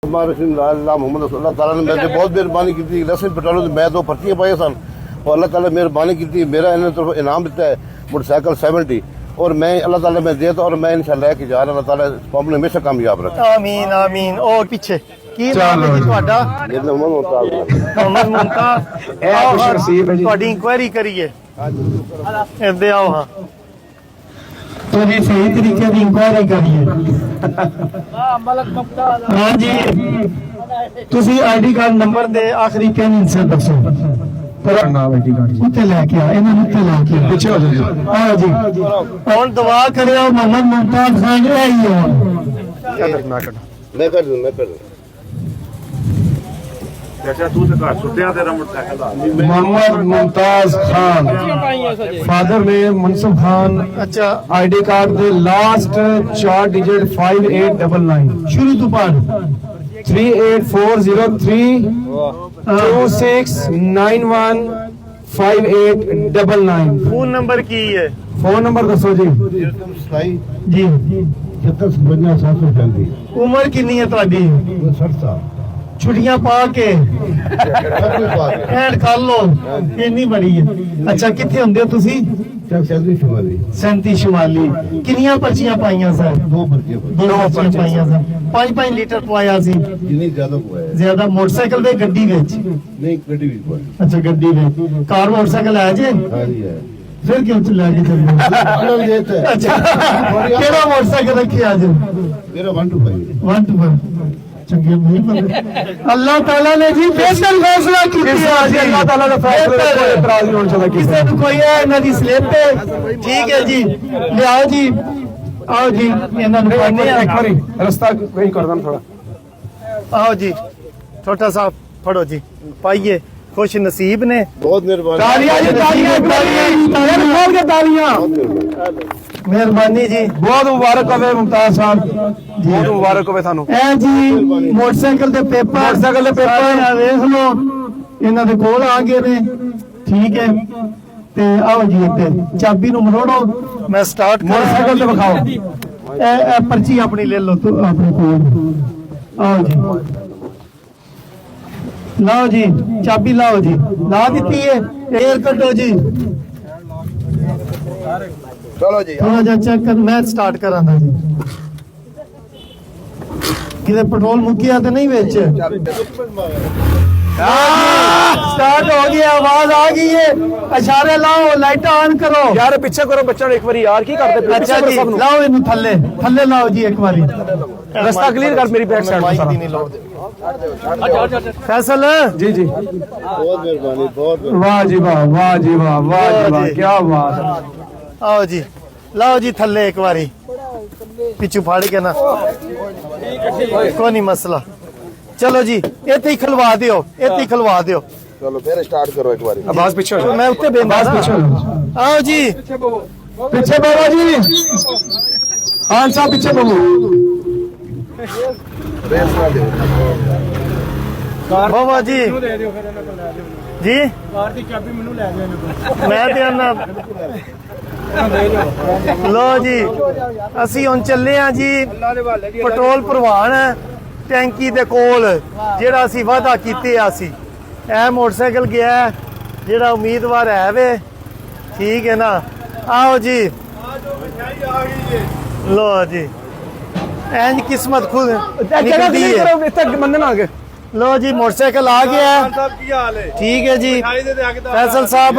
मोहम्मद अल्लाह ताला ने मेरे बहुत मेहरबानी की थी। लसन पेट्रोल मैं 2 पर्चियां पाई सन और अल्लाह ताला मेहरबानी की थी। मेरा इन्होंने तरफ इनाम दिता है मोटरसाइकिल 70 और मैं अल्लाह ताला मैं देता और मैं इंशाल्लाह लेके जा रहा। अल्लाह ताला कौम ने हमेशा कामयाब रखे। आमीन आमीन। और पीछे की नाम है जी ਤੁਹਾਡਾ? मोहम्मद मुमताज। ਤੁਹਾਡੀ इंक्वायरी करिए ਇੱਥੇ आओ। हाँ तो जी सही तरीके की इंक्वायरी करिए। हाँ जी तुसी आईडी कार्ड नंबर दे आखिरी 3 हिस्से दसो। उत्ते लेके आ इन्हां उत्ते लेके पीछे हो जाओ। हाँ जी हुण दुआ करियो मोहम्मद मुमताज खान है ही हो। मैं कर दूं मोहम्मद मुमताज खान फादर नेम मनसूब खान। अच्छा आईडी कार्ड दे लास्ट 4 डिजिट 5899 शुरू तो पढ़ 384032691589 फोन नंबर की है? फोन नंबर दसो जी। जी 755 उम्र कितनी है ਤੁਹਾਡੀ? 60 साल। छुट्टियां पा के ऐड कर लो इन्नी बड़ी है। अच्छा कितने होंगे हो तुसी? 37 शुमाली। कितनियां पर्चियां पाइयां सर? 2 पर्चियां पाइयां सर। 5-5 लीटर पवाया सी। ज्यादा मोटरसाइकिल दे गड्डी विच? नहीं गड्डी विच। अच्छा गड्डी विच कार मोटरसाइकिल है जे? हां जी है। फिर क्यों चला के चल? अच्छा केड़ा मोटरसाइकिल रखे आज? मेरा 125 चंगे नहीं पता। अल्लाह ताला ने जी बेहतर फैसला किया। अल्लाह ताला ने फैसला इतराज नहीं होना चाहिए किसी को। कोई है ना जी स्लिप पे? ठीक है जी ले आओ जी। आओ जी इन्हां नु पाने एक बारी रास्ता वही कर दम थोड़ा। आओ जी छोटा सा फड़ो जी पाइए। खुश नसीब ने। बहुत मेहरबानी। तालियां जी तालियां खोल के तालियां। मेहरबानी जी बहुत मुबारक होवे मुमताज साहब। बहुत मुबारक होवे थानू। ए जी मोटरसाइकिल दे पेपर देख लो इन्हां दे कोल आ गए ने। ठीक है ते आओ जी इत्ते चाबी नु मरोड़ो। मैं स्टार्ट मोटरसाइकिल ते दिखाओ। ए पर्ची अपनी ले लो तो अपने कोल। आओ जी लाओ जी चाबी लाओ जी। ला दी है एयर कटो जी। चलो जी थोड़ा जा चेक कर। मैं स्टार्ट कराना जी। किधर पेट्रोल मुकिया तो नहीं बेच? स्टार्ट हो गया आवाज आ गई है। इशारे लाओ लाइट ऑन करो यार पीछे करो बच्चा एक बारी यार की करते पे। अच्छा जी लाओ इन्हें थल्ले थल्ले लाओ जी एक बारी। रास्ता क्लियर कर मेरी बैक साइड फैसल जी जी। बहुत मेहरबानी। बहुत वाह जी वाह वाह जी वाह वाह जी वाह क्या बात। आओ जी लाओ जी थल्ले एक बारी पिछू फाड़ के ना कोई नहीं मसला। चलो जी इतने ही खलवा दियो इतने ही खलवा दियो। चलो फिर स्टार्ट करो एक बार। आवाज पीछे हो। मैं उत्ते बेंदा आओ जी पीछे बाबा जी। खान साहब पीछे बाबू। बाबा जी जी मैं ते आना लो जी असी हुण चले आ जी पेट्रोल भरवाण टैंकी दे कोल जेड़ा असी वादा कीते आसी। ए मोटरसाइकिल गया जेड़ा उम्मीदवार है वे। ठीक है ना? आओ जी लो जी इंज किस्मत खुद निकलती है। लो जी मोटरसाइकिल आ गया है। ठीक है जी फैसल साहब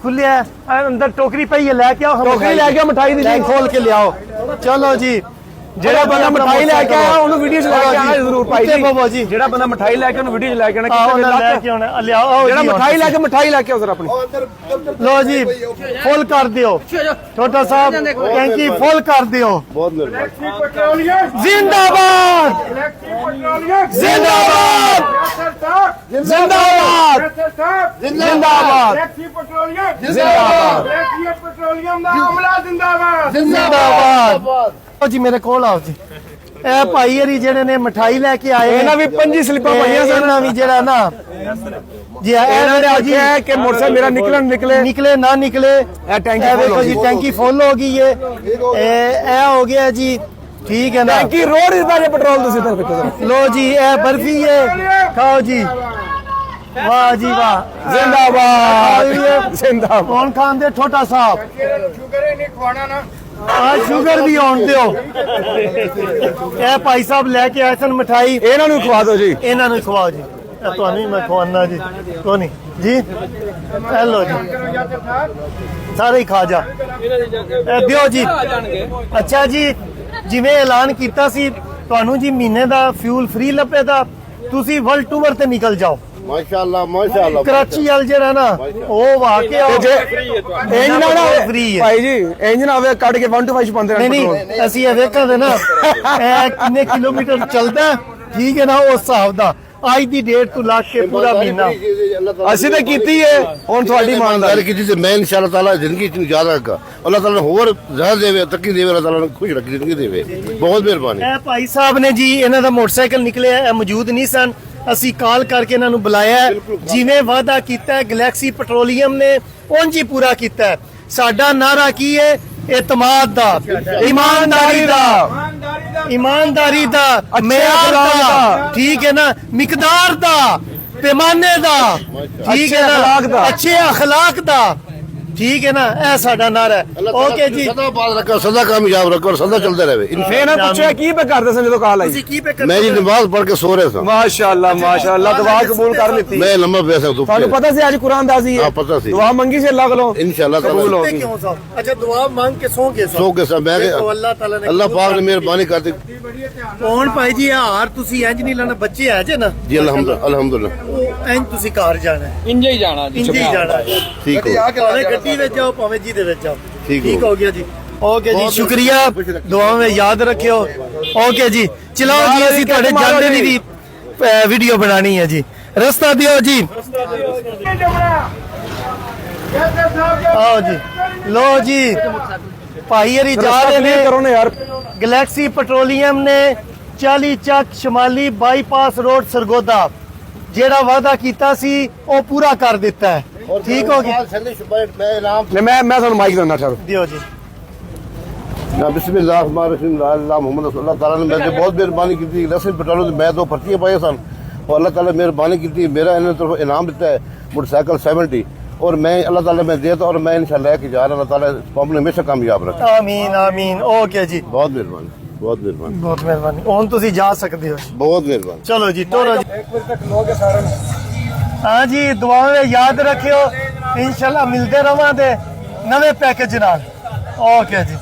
खुलिया अंदर टोकरी पई है लेके आओ। टोकरी लेके मिठाई दी खोल के ले आओ। चलो जी ਜਿਹੜਾ ਬੰਦਾ ਮਠਾਈ ਲੈ ਕੇ ਆਇਆ ਉਹਨੂੰ ਵੀਡੀਓ ਚ ਲੈ ਕੇ ਆਣਾ ਜ਼ਰੂਰ ਭਾਈ ਜੀ। ਬਾਬਾ ਜੀ ਜਿਹੜਾ ਬੰਦਾ ਮਠਾਈ ਲੈ ਕੇ ਉਹਨੂੰ ਵੀਡੀਓ ਚ ਲੈ ਕੇ ਆਣਾ। ਲੈ ਕੇ ਆਉਣਾ ਲਿਆਓ। ਜਿਹੜਾ ਮਠਾਈ ਲੈ ਕੇ ਮਿਠਾਈ ਲੈ ਕੇ ਆਓ ਜ਼ਰਾ ਆਪਣੀ। लो जी फुल कर दियो छोटा साहब टैंकी फुल कर दियो। बहुत मेहरबानी। जिंदाबाद जिंदाबाद जिंदाबाद जिंदाबाद जिंदाबाद। जी मेरे कोल आओ जी। ए भाई हरी जेड़े ने मिठाई लेके आए ਇਹਨਾਂ ਵੀ 5 ਸਲਿੱਪਾਂ ਪਾਈਆਂ ਸਨ। ना भी जेड़ा ना जी ਇਹਨਾਂ ਨੇ ਆਖਿਆ ਕਿ ਮੋਟਰਸਾਈਕਲ ਮੇਰਾ ਨਿਕਲੇ ना निकले। टैंकी देखो जी टैंकी फुल हो गई है। ए हो गया जी ਠੀਕ ਹੈ ਨਾ ਟੈਂਕੀ ਰੋਡ ਇਸ ਬਾਰੇ ਪੈਟਰੋਲ ਤੁਸੀਂ ਇੱਧਰ ਵੇਖੋ लो जी ए बर्फी है खाओ जी वाह जी वाह ਜ਼ਿੰਦਾਬਾਦ ਜ਼ਿੰਦਾਬਾਦ कौन खान दे छोटा साहब आज शुगर भी आउण दिओ ए भाई साहब लेके आए सन मिठाई ਇਹਨਾਂ ਨੂੰ ਖਵਾ ਦਿਓ ਜੀ ਇਹਨਾਂ ਨੂੰ ਖਵਾਓ ਜੀ ਇਹ ਤੁਹਾਨੂੰ ਹੀ ਮੈਂ ਖਵਾਉਣਾ ਜੀ ਕੋਈ ਨਹੀਂ ਜੀ ਇਹ ਲਓ ਜੀ ਸਾਰੇ ਹੀ ਖਾ ਜਾ ਇਹ ਦਿਓ ਜੀ ਅੱਛਾ ਜੀ ਜਿਵੇਂ ਐਲਾਨ ਕੀਤਾ ਸੀ ਤੁਹਾਨੂੰ ਜੀ ਮਹੀਨੇ ਦਾ ਫਿਊਲ ਫ੍ਰੀ ਲੱਭੇਗਾ ਤੁਸੀਂ ਵਰਲਡ ਟੂਰ ਤੇ ਨਿਕਲ ਜਾਓ माशाल्लाह माशाल्लाह ਕਰਾਚੀ ਵਾਲ ਜਿਹੜਾ ਨਾ ਉਹ ਵਾ ਕੇ ਆਓ ਇੰਜ ਨਾ ਨਾ ਫ੍ਰੀ ਹੈ ਭਾਈ ਜੀ ਇੰਜ ਨਾ ਹੋਵੇ ਕੱਢ ਕੇ 125 ਪਾਉਂਦੇ ਨਹੀਂ ਨਹੀਂ ਅਸੀਂ ਇਹ ਵੇਖਾਂਗੇ ਨਾ ਇਹ ਕਿੰਨੇ ਕਿਲੋਮੀਟਰ ਚੱਲਦਾ ਠੀਕ ਹੈ ਨਾ ਉਸ ਹਿਸਾਬ ਦਾ ਅੱਜ ਦੀ ਡੇਟ ਤੋਂ ਲਾ ਕੇ ਪੂਰਾ ਮਹੀਨਾ ਅਸੀਂ ਤਾਂ ਕੀਤੀ ਹੈ ਹੁਣ ਤੁਹਾਡੀ ਇਮਾਨਦਾਰੀ ਕੀਤੀ ਤੇ ਮੈਂ ਇਨਸ਼ਾ ਅੱਲਾਹ ਤਾਲਾ ਜ਼ਿੰਦਗੀ ਚ ਯਾਦ ਰੱਖਾਂ ਅੱਲਾਹ ਤਾਲਾ ਨੂੰ ਹੋਰ ਜ਼ਿਆਦਾ ਦੇਵੇ ਤਰੱਕੀ ਦੇਵੇ ਅੱਲਾਹ ਤਾਲਾ ਨੂੰ ਖੁਸ਼ ਰੱਖੇ ਜ਼ਿੰਦਗੀ ਦੇਵੇ ਬਹੁਤ ਮਿਹਰਬਾਨੀ ਇਹ ਭਾਈ ਸਾਹਿਬ ਨੇ ਜੀ ਇਹਨਾਂ ਦਾ ਮੋਟਰਸਾਈਕਲ ਨਿਕਲਿਆ ਇਹ ਮੌਜੂਦ ਨਹੀਂ ਸਨ ਅਸੀਂ ਕਾਲ ਕਰਕੇ ਇਹਨਾਂ ਨੂੰ ਬੁਲਾਇਆ ਹੈ। ਜਿਵੇਂ ਵਾਅਦਾ ਕੀਤਾ ਹੈ ਗਲੈਕਸੀ ਪੈਟਰੋਲੀਅਮ ਨੇ ਉਂਝ ਹੀ ਪੂਰਾ ਕੀਤਾ ਹੈ। ਸਾਡਾ ਨਾਰਾ ਕੀ ਹੈ ਇਤਮਾਦ ਦਾ ਈਮਾਨਦਾਰੀ ਦਾ ਮਿਆਰ ਦਾ ਠੀਕ ਹੈ ਨਾ ਮਿਕਦਾਰ ਦਾ ਪੈਮਾਨੇ ਦਾ ਠੀਕ ਹੈ ਨਾ ਅੱਛੇ ਅਖਲਾਕ ਦਾ ਠੀਕ ਹੈ ਨਾ ਇਹ ਸਾਡਾ ਨਾਰਾ ਹੈ ਓਕੇ ਜੀ ਸਦਾ ਬਾਦ ਰੱਖੋ ਸਦਾ ਕਾਮਯਾਬ ਰੱਖੋ ਔਰ ਸਦਾ ਚੱਲਦੇ ਰਹੇ ਮੈਂ ਨਾ ਪੁੱਛਿਆ ਕੀ ਪੇ ਕਰਦੇ ਸਨ ਜਦੋਂ ਕਾਲ ਆਈ ਤੁਸੀਂ ਕੀ ਪੇ ਮੈਂ ਜੀ ਨਮਾਜ਼ ਪੜ੍ਹ ਕੇ ਸੋ ਰਿਹਾ ਸਾਂ ਮਾਸ਼ਾਅੱਲਾ ਮਾਸ਼ਾਅੱਲਾ ਦੁਆ ਕਬੂਲ ਕਰ ਲਿੱਤੀ ਮੈਂ ਲੰਮਾ ਪੈ ਸਕਦਾ ਤੁਹਾਨੂੰ ਪਤਾ ਸੀ ਅੱਜ ਕੁਰਾਨ ਦਾਜ਼ੀ ਹੈ ਹਾਂ ਪਤਾ ਸੀ ਦੁਆ ਮੰਗੀ ਸੀ ਅੱਲਾਹ ਕੋਲੋਂ ਇਨਸ਼ਾਅੱਲਾ ਕਬੂਲ ਹੋ ਤਾਲਾ ਗਈ ਕਿਉਂ ਸਾਹਿਬ ਅੱਛਾ ਦੁਆ ਮੰਗ ਕੇ ਸੋ ਕੇ ਸੋ ਕੇ ਸਾਂ ਮੈਂ ਅੱਲਾਹ ਤਾਲਾ ਨੇ ਅੱਲਾਹ ਪਾਕ ਨੇ ਮਿਹਰਬਾਨੀ ਕਰ ਦਿੱਤੀ ਕੌਣ ਭਾਈ ਜੀ ਇਹ ਹਾਰ ਤੁਸੀਂ ਇੰਜ ਨਹੀਂ ਲੈਣਾ ਬੱਚੇ ਹੈ ਜੇ ਨਾ ਜੀ ਅਲਹਮਦੁਲਿਲਾ ਉਹ ਇੰਜ ਤੁਸੀਂ ਘਰ ਜਾਣਾ ਹੈ। ਇੰਜੇ ਹੀ ਜਾਣਾ ਜੀ ਇੰਜ ਹੀ ਜਾਣਾ ਹੈ। ਠੀਕ ਹੋ ਭਾਵੇਂ ਗੱਡੀ ਵਿੱਚ ਜਾਓ ਭਾਵੇਂ ਜਿਹਦੇ ਵਿੱਚ ਜਾਓ ਠੀਕ ਹੋ ਗਿਆ ਜੀ ਓਕੇ ਜੀ ਸ਼ੁਕਰੀਆ ਦੁਆਵਾਂ ਵਿੱਚ ਯਾਦ ਰੱਖਿਓ ਓਕੇ ਜੀ ਚਲੋ ਜੀ ਅਸੀਂ ਤੁਹਾਡੇ ਜਾਂਦੇ ਦੀ ਵੀ ਵੀਡੀਓ ਬਣਾਣੀ ਹੈ ਜੀ ਰਸਤਾ ਦਿਓ ਜੀ ਆਓ ਜੀ ਲੋ ਜੀ ਭਾਈ ਹਰੀ ਜਾ ਰਹੇ ਨੇ ਕਰੋ ਨਾ ਯਾਰ ਗਲੈਕਸੀ ਪੈਟਰੋਲੀਅਮ ਨੇ 40 ਚੱਕ ਸ਼ਮਾਲੀ ਬਾਈਪਾਸ ਰੋਡ ਸਰਗੋਦਾ ਜਿਹੜਾ ਵਾਅਦਾ ਕੀਤਾ ਸੀ ਉਹ ਪੂਰਾ ਕਰ ਦਿੱਤਾ ਹੈ ਠੀਕ ਹੋ ਗਿਆ ਮੈਂ ਇਨਾਮ ਮੈਂ ਤੁਹਾਨੂੰ ਮਾਈਕ ਦਿੰਦਾ ਠਹਿਰੋ ਦਿਓ ਜੀ ਨਾ ਬਿਸਮਿल्लाह रहमान रहीम ला इलाहा मोहम्मद रसूलुल्लाह ताला ने मेरे बहुत मेहरबानी की थी लसन पेट्रोल मैं दो पर्चियां पाई सन और अल्लाह ताला मेहरबानी की थी मेरा इन्होंने तरफ इनाम दिता है मोटरसाइकिल 70 और मैं अल्लाह ताला मैं देता और मैं इंशाल्लाह लेके जा रहा अल्लाह ताला कौम ने हमेशा कामयाब रखे ਆਮੀਨ ਆਮੀਨ ਓਕੇ ਜੀ बहुत मेहरबानी बहुत मेहरबानी ਬਹੁਤ ਮਿਹਰਬਾਨੀ ਹੁਣ ਤੁਸੀਂ ਜਾ ਸਕਦੇ ਹੋ बहुत मेहरबानी ਚਲੋ ਜੀ ਟੋਰੋ ਜੀ 1 ਵਜੇ ਤੱਕ ਲੋਗੇ ਸਾਰਿਆਂ ਨੂੰ ਹਾਂ ਜੀ ਦੁਆਵਾਂ ਵਿੱਚ ਯਾਦ ਰੱਖਿਓ ਇਨਸ਼ਾਅੱਲਾ ਮਿਲਦੇ ਰਵਾਂਗੇ ਨਵੇਂ ਪੈਕੇਜ ਨਾਲ ਓਕੇ ਜੀ